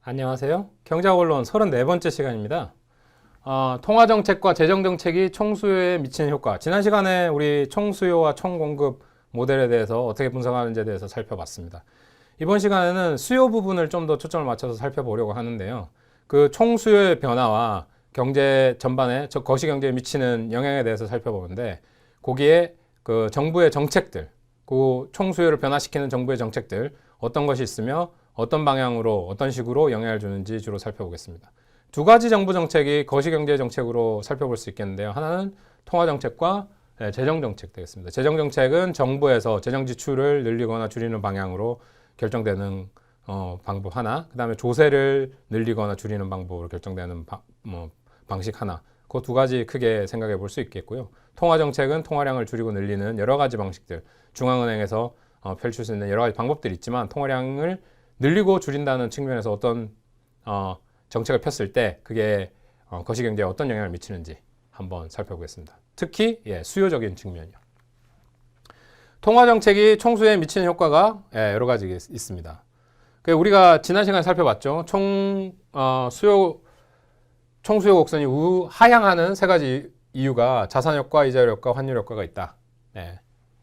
안녕하세요. 경제학원론 34번째 시간입니다. 통화정책과 재정정책이 총수요에 미치는 효과. 지난 시간에 우리 총수요와 총공급 모델에 대해서 어떻게 분석하는지에 대해서 살펴봤습니다. 이번 시간에는 수요 부분을 좀 더 초점을 맞춰서 살펴보려고 하는데요. 그 총수요의 변화와 경제 전반에 거시경제에 미치는 영향에 대해서 살펴보는데, 거기에 그 정부의 정책들, 그 총수요를 변화시키는 정부의 정책들, 어떤 것이 있으며 어떤 방향으로 어떤 식으로 영향을 주는지 주로 살펴보겠습니다. 두 가지 정부 정책이 거시경제 정책으로 살펴볼 수 있겠는데요. 하나는 통화정책과 재정정책 되겠습니다. 재정정책은 정부에서 재정 지출을 늘리거나 줄이는 방향으로 결정되는 방법 하나, 그 다음에 조세를 늘리거나 줄이는 방법으로 결정되는 방식 하나, 그 두 가지 크게 생각해 볼 수 있겠고요. 통화정책은 통화량을 줄이고 늘리는 여러 가지 방식들, 중앙은행에서 펼칠 수 있는 여러 가지 방법들이 있지만, 통화량을 늘리고 줄인다는 측면에서 어떤 정책을 폈을 때 그게 거시경제에 어떤 영향을 미치는지 한번 살펴보겠습니다. 특히 수요적인 측면이요. 통화정책이 총수요에 미치는 효과가 여러 가지 있습니다. 우리가 지난 시간에 살펴봤죠. 총수요 곡선이 하향하는 세 가지 이유가 자산효과, 이자율 효과, 환율 효과가 있다.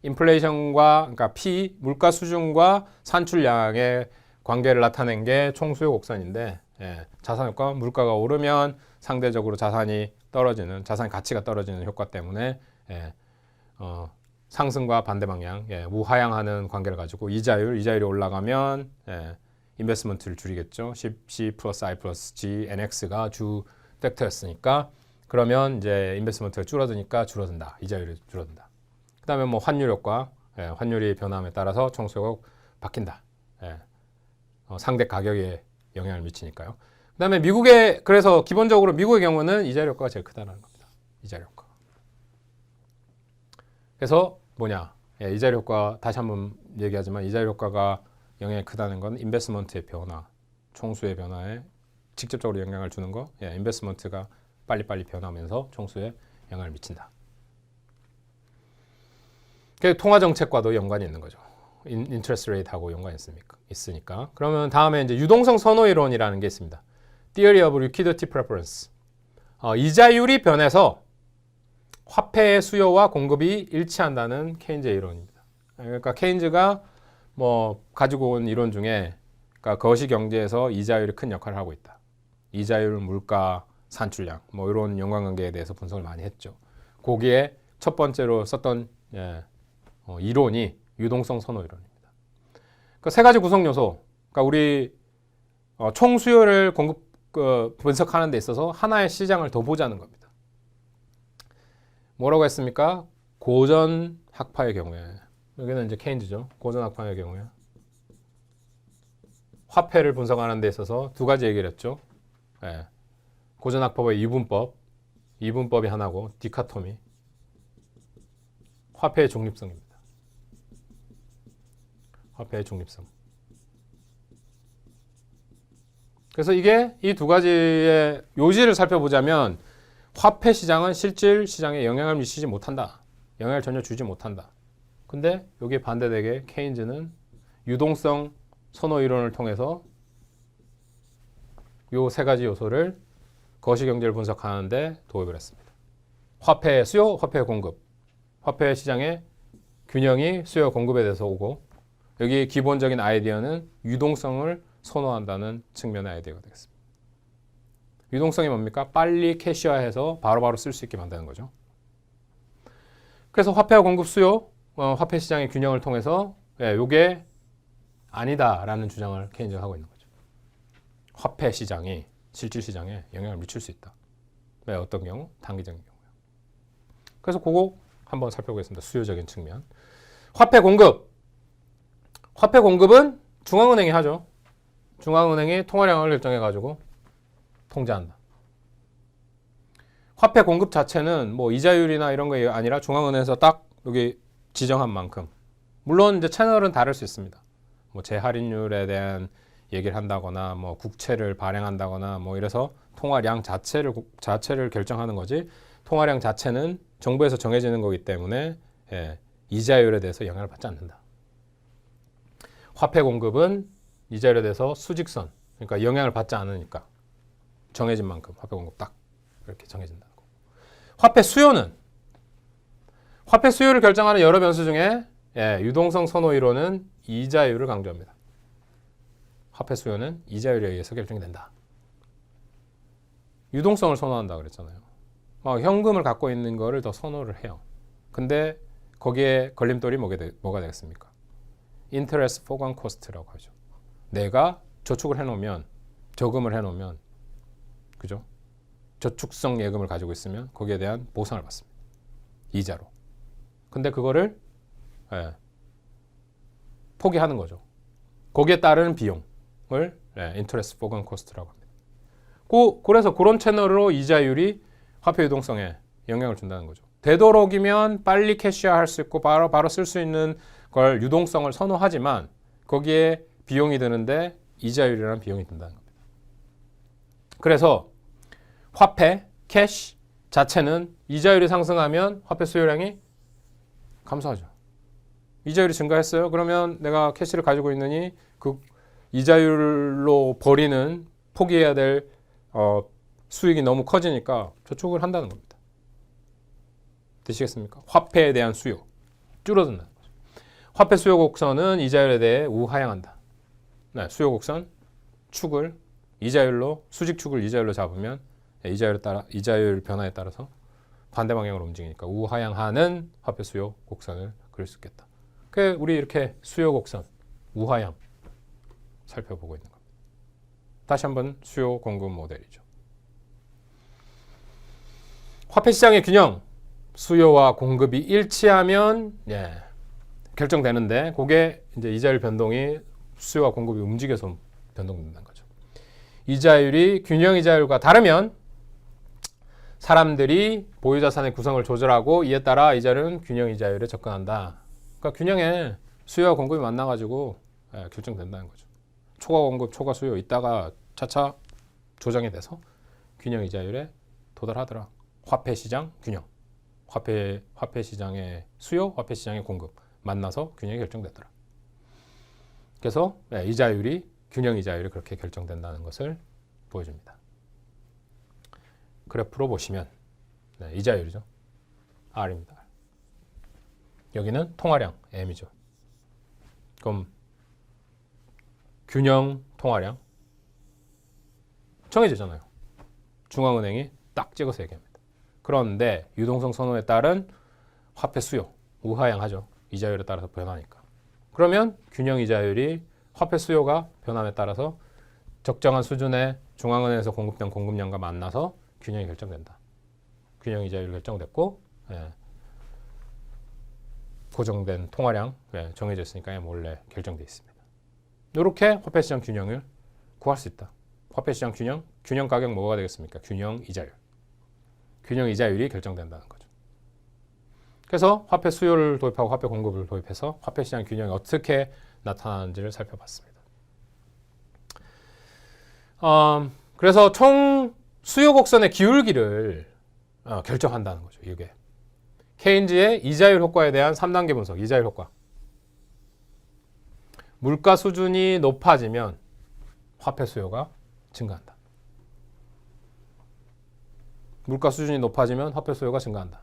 인플레이션과, 그러니까 물가 수준과 산출량의 관계를 나타낸 게 총수요 곡선인데, 자산효과, 물가가 오르면 상대적으로 자산이 떨어지는, 자산 가치가 떨어지는 효과 때문에 상승과 반대 방향, 우하향하는 관계를 가지고, 이자율이 올라가면 인베스트먼트를 줄이겠죠. C 플러스 I 플러스 G, NX가 주 팩터였으니까, 그러면 이제 인베스트먼트가 줄어드니까 이자율이 줄어든다. 그 다음에 환율 효과, 환율이 변함에 따라서 총수요가 바뀐다. 상대 가격에 영향을 미치니까요. 그 다음에 그래서 기본적으로 미국의 경우는 이자율 효과가 제일 크다는 겁니다. 이자율 효과. 그래서 이자율 효과, 다시 한번 얘기하지만, 이자율 효과가 영향이 크다는 건 인베스트먼트의 변화, 총수의 변화에 직접적으로 영향을 주는 거, 인베스트먼트가 빨리빨리 변하면서 총수에 영향을 미친다. 통화정책과도 연관이 있는 거죠. 인트레스트 레이트하고 연관이 있으니까. 그러면 다음에 이제 유동성 선호 이론이라는 게 있습니다. Theory of Liquidity Preference. 이자율이 변해서 화폐의 수요와 공급이 일치한다는 케인즈의 이론입니다. 그러니까 케인즈가 가지고 온 이론 중에, 그러니까 거시경제에서 이자율이 큰 역할을 하고 있다. 이자율, 물가, 산출량, 이런 연관관계에 대해서 분석을 많이 했죠. 거기에 첫 번째로 썼던 이론이 유동성 선호 이론입니다. 그 세 가지 구성 요소, 그러니까 우리 총 수요를 분석하는 데 있어서 하나의 시장을 더 보자는 겁니다. 뭐라고 했습니까? 고전 학파의 경우에, 여기는 이제 케인즈죠. 고전 학파의 경우에 화폐를 분석하는 데 있어서 두 가지 얘기를 했죠. 고전 학파의 이분법이 하나고, 디카토미, 화폐의 중립성입니다. 화폐의 중립성. 그래서 이 두 가지의 요지를 살펴보자면, 화폐 시장은 실질 시장에 영향을 미치지 못한다. 영향을 전혀 주지 못한다. 근데 여기에 반대되게 케인즈는 유동성 선호 이론을 통해서 이 세 가지 요소를 거시경제를 분석하는데 도입을 했습니다. 화폐 수요, 화폐 공급. 화폐 시장의 균형이 수요 공급에 대해서 오고, 여기 기본적인 아이디어는 유동성을 선호한다는 측면의 아이디어가 되겠습니다. 유동성이 뭡니까? 빨리 캐시화해서 바로바로 쓸 수 있게 만드는 거죠. 그래서 화폐와 공급 수요, 화폐 시장의 균형을 통해서 이게 아니다라는 주장을 케인즈가 하고 있는 거죠. 화폐 시장이 실질 시장에 영향을 미칠 수 있다. 왜? 어떤 경우? 단기적인 경우요. 그래서 그거 한번 살펴보겠습니다. 수요적인 측면. 화폐 공급은 중앙은행이 하죠. 중앙은행이 통화량을 결정해가지고 통제한다. 화폐 공급 자체는 이자율이나 이런 게 아니라 중앙은행에서 딱 여기 지정한 만큼. 물론 이제 채널은 다를 수 있습니다. 재할인율에 대한 얘기를 한다거나, 국채를 발행한다거나, 이래서 통화량 자체를 결정하는 거지, 통화량 자체는 정부에서 정해지는 거기 때문에 이자율에 대해서 영향을 받지 않는다. 화폐 공급은 이자율에 대해서 수직선, 그러니까 영향을 받지 않으니까 정해진 만큼 화폐 공급 딱 이렇게 정해진다는 거고. 화폐 수요는 화폐 수요를 결정하는 여러 변수 중에 유동성 선호 이론은 이자율을 강조합니다. 화폐 수요는 이자율에 의해서 결정이 된다. 유동성을 선호한다 그랬잖아요. 현금을 갖고 있는 거를 더 선호를 해요. 근데 거기에 걸림돌이 뭐가 되겠습니까? 인터레스트 포관 코스트라고 하죠. 내가 저축을 해놓으면, 저금을 해놓으면, 그죠? 저축성 예금을 가지고 있으면 거기에 대한 보상을 받습니다. 이자로. 근데 그거를 포기하는 거죠. 거기에 따르는 비용을 인터레스트 포관 코스트라고 합니다. 그래서 그런 채널로 이자율이 화폐 유동성에 영향을 준다는 거죠. 되도록이면 빨리 캐시할 수 있고 바로 쓸 수 있는 걸 유동성을 선호하지만 거기에 비용이 드는데 이자율이라는 비용이 든다는 겁니다. 그래서 화폐, 캐시 자체는 이자율이 상승하면 화폐 수요량이 감소하죠. 이자율이 증가했어요. 그러면 내가 캐시를 가지고 있느니 그 이자율로 버리는 포기해야 될 수익이 너무 커지니까 저축을 한다는 겁니다. 되시겠습니까? 화폐에 대한 수요 줄어든다는 거죠. 화폐 수요 곡선은 이자율에 대해 우하향한다. 네, 수요 곡선 축을 이자율로 수직 축을 이자율로 잡으면 이자율 변화에 따라서 반대 방향으로 움직이니까 우하향하는 화폐 수요 곡선을 그릴 수 있겠다. 그래서 우리 이렇게 수요 곡선 우하향 살펴보고 있는 겁니다. 다시 한번 수요 공급 모델이죠. 화폐 시장의 균형, 수요와 공급이 일치하면 결정되는데 그게 이제 이자율 변동이 수요와 공급이 움직여서 변동된다는 거죠. 이자율이 균형 이자율과 다르면 사람들이 보유 자산의 구성을 조절하고 이에 따라 이자율은 균형 이자율에 접근한다. 그러니까 균형에 수요와 공급이 만나가지고 결정된다는 거죠. 초과 공급, 초과 수요 있다가 차차 조정이 돼서 균형 이자율에 도달하더라. 화폐 시장 균형, 화폐 시장의 수요, 화폐 시장의 공급 만나서 균형이 결정되더라. 그래서 이자율이 균형 이자율이 그렇게 결정된다는 것을 보여줍니다. 그래프로 보시면 이자율이죠. R입니다. 여기는 통화량 M이죠. 그럼 균형 통화량 정해지잖아요. 중앙은행이 딱 찍어서 얘기합니다. 그런데 유동성 선호에 따른 화폐 수요 우하향하죠. 이자율에 따라서 변하니까. 그러면 균형 이자율이 화폐 수요가 변함에 따라서 적정한 수준의 중앙은행에서 공급된 공급량과 만나서 균형이 결정된다. 균형 이자율이 결정됐고 고정된 통화량 정해져 있으니까 몰래 결정되어 있습니다. 이렇게 화폐 시장 균형을 구할 수 있다. 화폐 시장 균형 가격 뭐가 되겠습니까? 균형 이자율. 균형 이자율이 결정된다는 거죠. 그래서 화폐 수요를 도입하고 화폐 공급을 도입해서 화폐 시장 균형이 어떻게 나타나는지를 살펴봤습니다. 그래서 총 수요 곡선의 기울기를 결정한다는 거죠. 이게 케인즈의 이자율 효과에 대한 3단계 분석, 이자율 효과. 물가 수준이 높아지면 화폐 수요가 증가한다. 물가 수준이 높아지면 화폐 수요가 증가한다.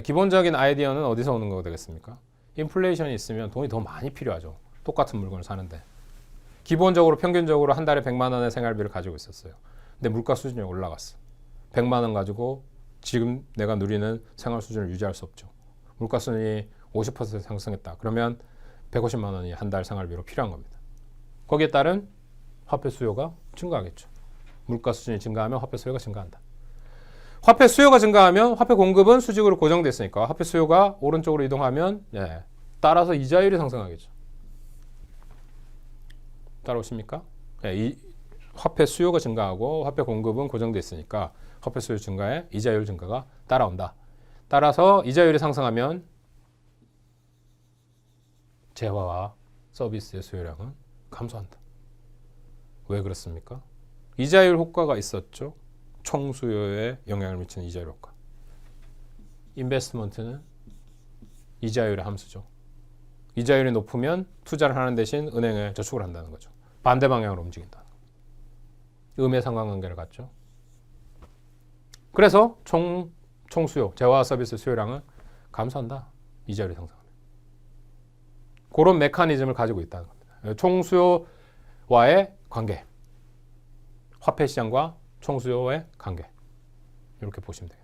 기본적인 아이디어는 어디서 오는 거가 되겠습니까? 인플레이션이 있으면 돈이 더 많이 필요하죠. 똑같은 물건을 사는데. 기본적으로 평균적으로 한 달에 100만 원의 생활비를 가지고 있었어요. 근데 물가 수준이 올라갔어. 100만 원 가지고 지금 내가 누리는 생활 수준을 유지할 수 없죠. 물가 수준이 50% 상승했다. 그러면 150만 원이 한 달 생활비로 필요한 겁니다. 거기에 따른 화폐 수요가 증가하겠죠. 물가 수준이 증가하면 화폐 수요가 증가한다. 화폐 수요가 증가하면 화폐 공급은 수직으로 고정됐으니까 화폐 수요가 오른쪽으로 이동하면 따라서 이자율이 상승하겠죠. 따라오십니까? 이 화폐 수요가 증가하고 화폐 공급은 고정돼 있으니까 화폐 수요 증가에 이자율 증가가 따라온다. 따라서 이자율이 상승하면 재화와 서비스의 수요량은 감소한다. 왜 그렇습니까? 이자율 효과가 있었죠. 총 수요에 영향을 미치는 이자율 효과. 인베스트먼트는 이자율의 함수죠. 이자율이 높으면 투자를 하는 대신 은행에 저축을 한다는 거죠. 반대 방향으로 움직인다. 음의 상관관계를 갖죠. 그래서 총수요, 재화 서비스 수요량을 감소한다. 이자율이 상승하면. 그런 메커니즘을 가지고 있다는 겁니다. 총수요와의 관계. 화폐 시장과 총수요의 관계. 이렇게 보시면 돼요.